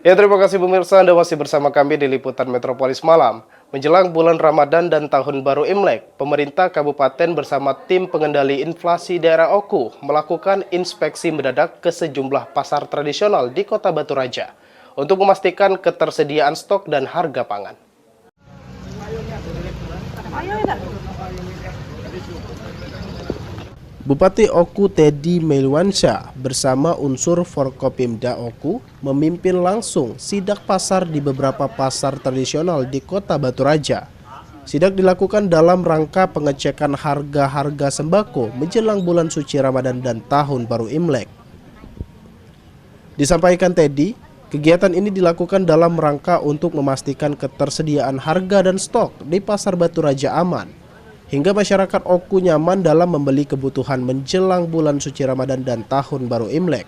Ya, terima kasih pemirsa, Anda masih bersama kami di Liputan Metropolis Malam. Menjelang bulan Ramadan dan Tahun Baru Imlek, pemerintah kabupaten bersama tim pengendali inflasi daerah Oku melakukan inspeksi mendadak ke sejumlah pasar tradisional di Kota Batu Raja untuk memastikan ketersediaan stok dan harga pangan. Bupati Oku Teddy Melwansyah bersama unsur Forkopimda Oku memimpin langsung sidak pasar di beberapa pasar tradisional di Kota Batu Raja. Sidak dilakukan dalam rangka pengecekan harga-harga sembako menjelang bulan suci Ramadan dan Tahun Baru Imlek. Disampaikan Teddy, kegiatan ini dilakukan dalam rangka untuk memastikan ketersediaan harga dan stok di Pasar Batu Raja aman, hingga masyarakat Oku nyaman dalam membeli kebutuhan menjelang bulan suci Ramadan dan Tahun Baru Imlek.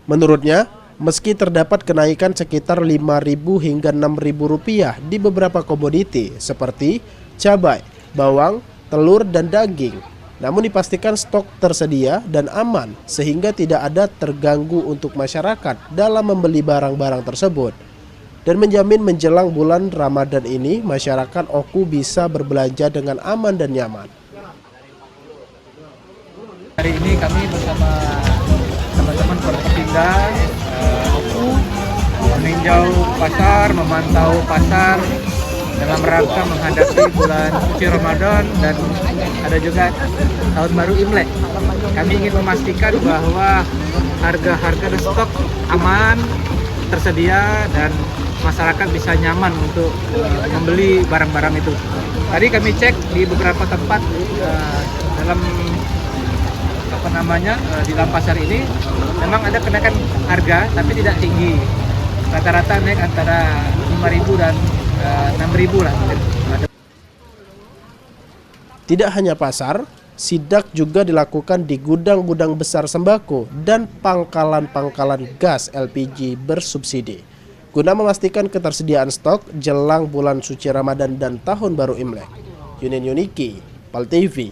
Menurutnya, meski terdapat kenaikan sekitar Rp5.000 hingga Rp6.000 di beberapa komoditi seperti cabai, bawang, telur, dan daging, namun dipastikan stok tersedia dan aman sehingga tidak ada terganggu untuk masyarakat dalam membeli barang-barang tersebut. Dan menjamin menjelang bulan Ramadan ini masyarakat Oku bisa berbelanja dengan aman dan nyaman. Hari ini kami bersama teman-teman Forkopimda Oku meninjau pasar, memantau pasar dalam rangka menghadapi bulan suci Ramadan dan ada juga Tahun Baru Imlek. Kami ingin memastikan bahwa harga-harga dan stok aman, tersedia, dan masyarakat bisa nyaman untuk membeli barang-barang itu. Tadi kami cek di beberapa tempat di dalam pasar ini memang ada kenaikan harga tapi tidak tinggi. Rata-rata naik antara Rp5.000 dan Rp6.000 lah. Tidak hanya pasar, sidak juga dilakukan di gudang-gudang besar sembako dan pangkalan-pangkalan gas LPG bersubsidi, guna memastikan ketersediaan stok jelang bulan suci Ramadan dan Tahun Baru Imlek. Yunin Yuniki, PAL TV.